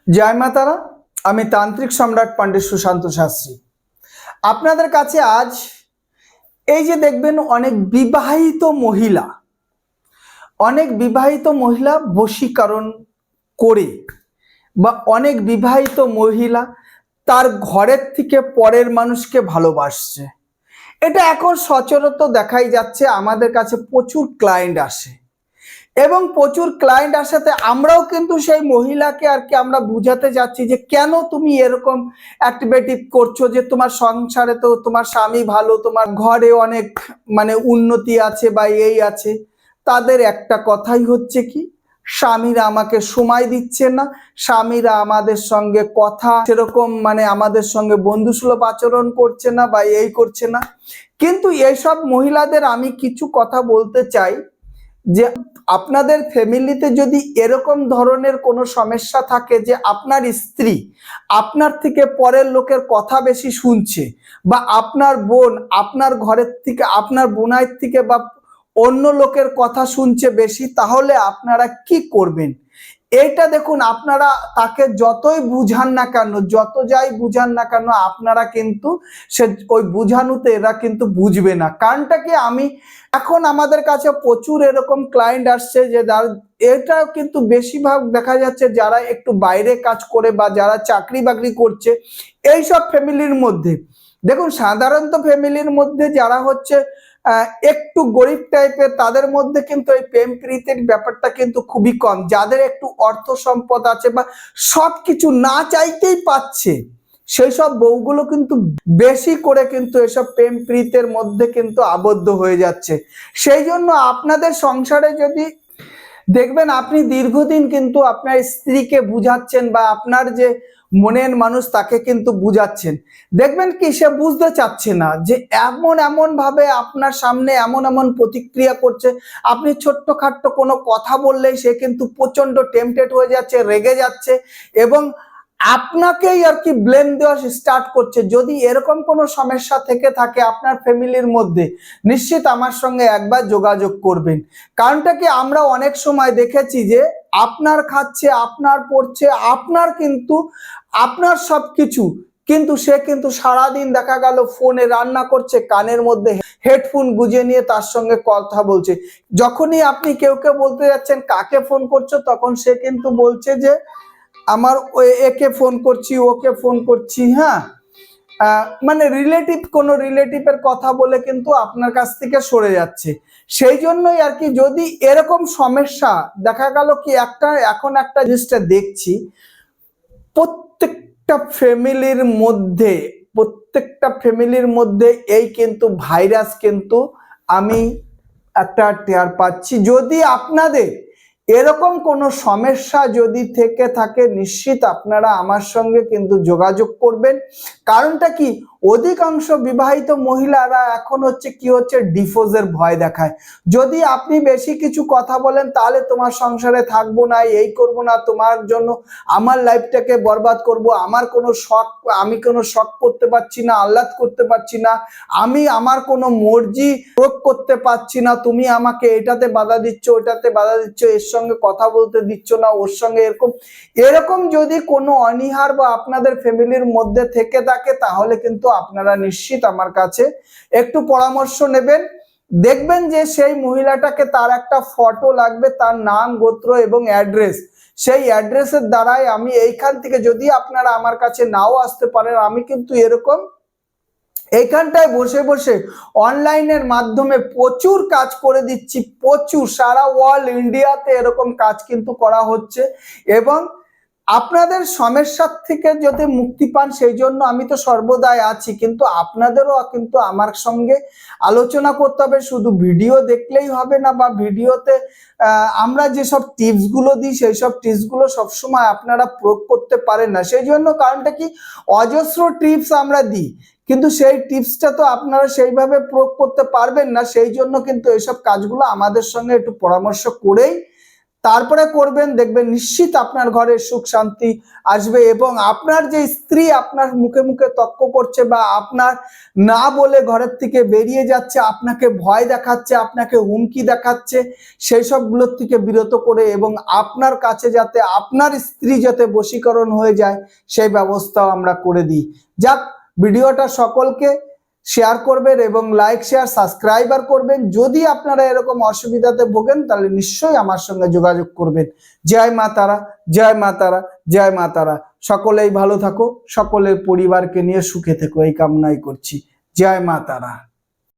জয় মাতারা। আমি তান্ত্রিক সম্রাট পণ্ডিত সুশান্ত শাস্ত্রী আপনাদের কাছে আজ এই যে দেখবেন অনেক বিবাহিত মহিলা বশীকরণ করে বা অনেক বিবাহিত মহিলা তার ঘরের থেকে পরের মানুষকে ভালোবাসছে। এটা এখন সচরাচর দেখাই যাচ্ছে। আমাদের কাছে প্রচুর ক্লায়েন্ট আসে এবং প্রচুর ক্লায়েন্ট আসাতে আমরাও কিন্তু সেই মহিলাকে আর কি আমরা বুঝাতে যাচ্ছি যে কেন তুমি এরকম অ্যাক্টিভিটি করছো, যে তোমার সংসারে তো তোমার স্বামী ভালো, তোমার ঘরে অনেক উন্নতি আছে বা এই আছে। তাদের একটা কথাই হচ্ছে কি, স্বামীরা আমাকে সময় দিচ্ছে না, স্বামীরা আমাদের সঙ্গে কথা সেরকম আমাদের সঙ্গে বন্ধুসুলভ আচরণ করছে না বা এই করছে না। কিন্তু এইসব মহিলাদের আমি কিছু কথা বলতে চাই যে আপনাদের ফ্যামিলিতে যদি এরকম ধরনের কোনো সমস্যা থাকে যে আপনার স্ত্রী আপনার থেকে পরের লোকের কথা বেশি শুনছে, বা আপনার বোন আপনার ঘরের থেকে আপনার বোনাইয়ের থেকে বা অন্য লোকের কথা শুনছে বেশি, তাহলে আপনারা কি করবেন? এইটা দেখুন, আপনারা তাকে যতই বুঝান না কেন, যত যাই বুঝান না কেন, আপনারা কিন্তু সে ওই বুঝানোতে এরা কিন্তু বুঝবে না। কারণটা কি, আমি এখন আমাদের কাছে প্রচুর এরকম ক্লায়েন্ট আসছে যে এটা কিন্তু বেশিরভাগ দেখা যাচ্ছে যারা একটু বাইরে কাজ করে বা যারা চাকরি বাকরি করছে, এইসব ফ্যামিলির মধ্যে দেখুন, সাধারণত ফ্যামিলির মধ্যে যারা হচ্ছে একটু গরিব টাইপের, তাদের মধ্যে কিন্তু এই প্রেম প্রীতির ব্যাপারটা কিন্তু খুবই কম। যাদের একটু অর্থ সম্পদ আছে বা সবকিছু না চাইতেই পাচ্ছে, সেই সব বউগুলো কিন্তু বেশি করে কিন্তু এসব প্রেম প্রীতের মধ্যে কিন্তু আবদ্ধ হয়ে যাচ্ছে। সেই জন্য আপনাদের সংসারে যদি দেখবেন আপনি দীর্ঘদিন কিন্তু আপনার স্ত্রীকে বুঝাচ্ছেন বা আপনার যে মনের মানুষ তাকে কিন্তু বুঝাচ্ছেন, দেখবেন কি সে বুঝতে চাচ্ছে না, যে এমন ভাবে আপনার সামনে এমন প্রতিক্রিয়া করছে। আপনি ছোট্টখাট্ট কোনো কথা বললেই সে কিন্তু প্রচন্ড টেম্পটেড হয়ে যাচ্ছে, রেগে যাচ্ছে এবং আপনাকেই আর কি ব্লেম দেওয়া স্টার্ট করছে। যদি এরকম কোনো সমস্যা থেকে থাকে আপনার ফ্যামিলির মধ্যে, নিশ্চিত আমার সঙ্গে একবার যোগাযোগ করবেন। কারণটা কি, আমরা অনেক সময় দেখেছি যে আপনার খাচ্ছে, আপনার পড়ছে, আপনার সবকিছু, কিন্তু সে কিন্তু সারাদিন দেখা গেল ফোনে রান্না করছে, কানের মধ্যে হেডফোন গুঁজে নিয়ে তার সঙ্গে কথা বলছে। যখনই আপনি কেউ বলতে যাচ্ছেন কাকে ফোন করছো, তখন সে কিন্তু বলছে যে আমার একে ফোন করছি, ওকে ফোন করছি। হ্যাঁ, কোনো রিলেটিভের কথা বলে কিন্তু আপনার কাছ থেকে সরে যাচ্ছে। সেই জন্যই আর কি, যদি এরকম সমস্যা দেখা গেল কি, এখন একটা জিনিসটা দেখছি, প্রত্যেকটা ফ্যামিলির মধ্যে এই কিন্তু ভাইরাস কিন্তু আমি একটা টের পাচ্ছি। যদি আপনাদের এরকম কোনো সমস্যা যদি থেকে থাকে, নিশ্চিত আপনারা আমার সঙ্গে কিন্তু যোগাযোগ করবেন। কারণটা কি, অধিকাংশ বিবাহিত মহিলারা এখন হচ্ছে ডিভোর্সের ভয় দেখায়। যদি আপনি বেশি কিছু কথা বলেন, তাহলে তোমার সংসারে থাকবো না, এই করবো না, তোমার জন্য আমার লাইফটাকে বরবাদ করব, আমি কোনো শখ করতে পারছি না, আহ্লাদ করতে পারছি না, আমি আমার কোনো মর্জি প্রয়োগ করতে পারছি না, তুমি আমাকে এটাতে বাধা দিচ্ছ, ওটাতে বাধা দিচ্ছ, এর সঙ্গে কথা বলতে দিচ্ছ না, ওর সঙ্গে এরকম যদি কোনো অনীহার বা আপনাদের ফ্যামিলির মধ্যে থেকে থাকে, তাহলে কিন্তু আপনারা নিশ্চিত আমার কাছে একটু পরামর্শ নেবেন। দেখবেন যে সেই মহিলাটাকে তার একটা ফটো লাগবে, তার নাম, গোত্র এবং অ্যাড্রেস। সেই অ্যাড্রেসের দ্বারাই আমি এইখান থেকে, যদি আপনারা আমার কাছে নাও আসতে পারেন, আমি কিন্তু এরকম এইখানটায় বসে বসে অনলাইনের মাধ্যমে প্রচুর কাজ করে দিচ্ছি, প্রচুর, সারা ওয়ার্ল্ড ইন্ডিয়াতে এরকম কাজ কিন্তু করা হচ্ছে। এবং আপনাদের সমস্যার থেকে যদি মুক্তি পান, সেই জন্য আমি তো সর্বদাই আছি, কিন্তু আপনাদেরও কিন্তু আমার সঙ্গে আলোচনা করতে হবে। শুধু ভিডিও দেখলেই হবে না, বা ভিডিওতে আমরা যেসব টিপস গুলো দিই, সেই সব টিপস গুলো সবসময় আপনারা প্রয়োগ করতে পারেন না। সেই জন্য, কারণটা কি, অজস্র টিপস আমরা দিই, কিন্তু সেই টিপসটা তো আপনারা সেইভাবে প্রয়োগ করতে পারবেন না। সেই জন্য কিন্তু এইসব কাজগুলো আমাদের সঙ্গে একটু পরামর্শ করেই তারপরে করবেন, দেখবেন নিশ্চিত আপনার ঘরে সুখ শান্তি আসবে। এবং আপনার যে স্ত্রী আপনার মুখে মুখে তর্ক করছে বা আপনার না বলে ঘরের থেকে বেরিয়ে যাচ্ছে, আপনাকে ভয় দেখাচ্ছে, আপনাকে হুমকি দেখাচ্ছে, সেই সবগুলোর থেকে বিরত করে এবং আপনার কাছে যাতে আপনার স্ত্রী যাতে বশীকরণ হয়ে যায় সেই ব্যবস্থাও আমরা করে দিই। যাক, ভিডিওটা সকলকে শেয়ার করবেন এবং লাইক শেয়ার সাবস্ক্রাইবার করবেন। যদি আপনারা এরকম অসুবিধাতে ভোগেন তাহলে নিশ্চয়ই আমার সঙ্গে যোগাযোগ করবেন। জয় মা তারা, জয় মা তারা, জয় মা তারা। সকলেই ভালো থাকো, সকলের পরিবারকে নিয়ে সুখে থেকো, এই কামনাই করছি। জয় মা তারা।